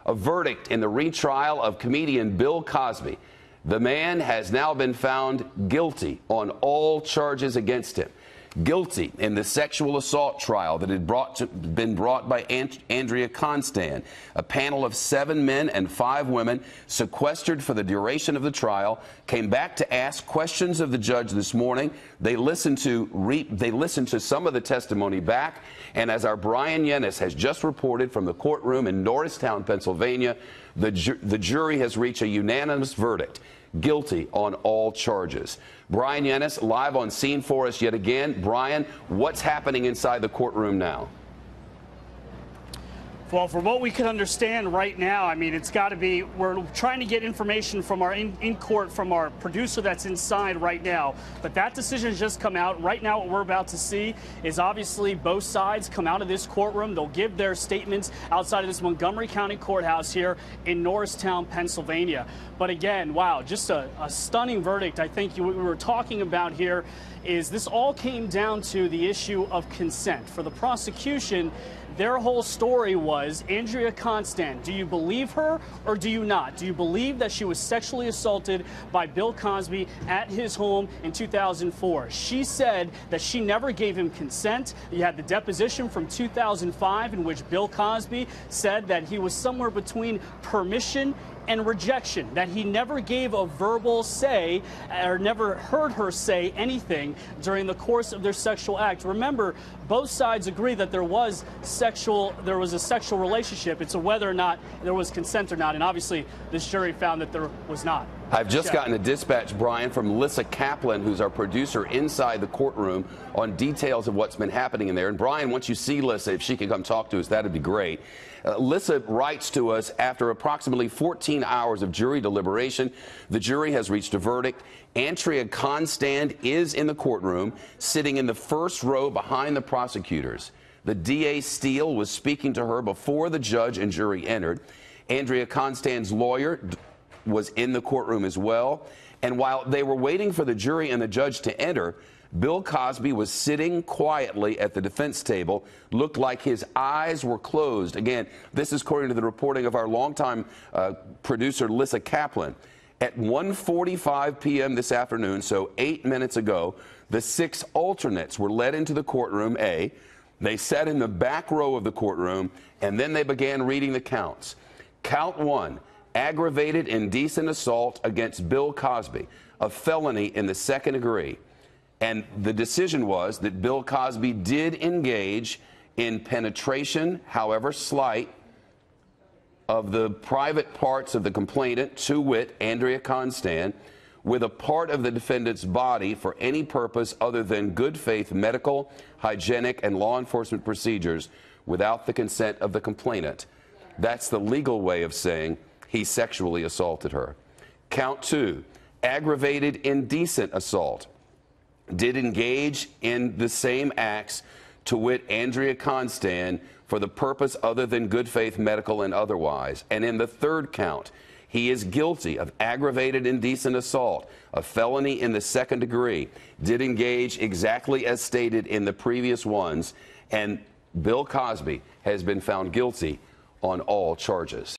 A verdict in the retrial of comedian Bill Cosby. The man has now been found guilty on all charges against him. Guilty in the sexual assault trial that had been brought by Andrea Constand. A panel of 7 men and 5 women sequestered for the duration of the trial came back to ask questions of the judge this morning. They listened to some of the testimony back, and as our Brian Yennis has just reported from the courtroom in Norristown, Pennsylvania, the jury has reached a unanimous verdict. Guilty on all charges. Brian Yennis live on scene for us yet again. Brian, what's happening inside the courtroom now? Well, from what we can understand right now, I mean, it's got to be, we're trying to get information from our in court from our producer that's inside right now. But that decision has just come out. Right now, what we're about to see is obviously both sides come out of this courtroom. They'll give their statements outside of this Montgomery County courthouse here in Norristown, Pennsylvania. But again, wow, just a stunning verdict. I think what we were talking about here is this all came down to the issue of consent. For the prosecution, their whole story was, Andrea Constand, do you believe her or do you not? Do you believe that she was sexually assaulted by Bill Cosby at his home in 2004? She said that she never gave him consent. You had the deposition from 2005 in which Bill Cosby said that he was somewhere between permission and rejection, that he never gave a verbal say or never heard her say anything during the course of their sexual act. Remember, both sides agree that there was a sexual relationship. It's whether or not there was consent or not, and obviously this jury found that there was not. I've just gotten a dispatch, Brian, from Lissa Kaplan, who's our producer inside the courtroom, on details of what's been happening in there. And Brian, once you see Lissa, if she could come talk to us, that'd be great. Lissa writes to us, after approximately 14 hours of jury deliberation, the jury has reached a verdict. Andrea Constand is in the courtroom, sitting in the first row behind the prosecutors. The DA Steele was speaking to her before the judge and jury entered. Andrea Constand's lawyer was in the courtroom as well. And while they were waiting for the jury and the judge to enter, Bill Cosby was sitting quietly at the defense table, looked like his eyes were closed. Again, this is according to the reporting of our longtime producer, Lissa Kaplan. At 1:45 p.m. this afternoon, so 8 minutes ago, the 6 alternates were led into the courtroom A. They sat in the back row of the courtroom, and then they began reading the counts. Count 1, aggravated indecent assault against Bill Cosby, a felony in the 2nd degree. And the decision was that Bill Cosby did engage in penetration, however slight, of the private parts of the complainant, to wit, Andrea Constand, with a part of the defendant's body for any purpose other than good faith medical, hygienic, and law enforcement procedures without the consent of the complainant. That's the legal way of saying he sexually assaulted her. Count 2, aggravated indecent assault. Did engage in the same acts, to wit, Andrea Constand, for the purpose other than good faith medical and otherwise. And in the 3rd count, he is guilty of aggravated indecent assault, a felony in the 2nd degree. Did engage exactly as stated in the previous ones, and Bill Cosby has been found guilty on all charges.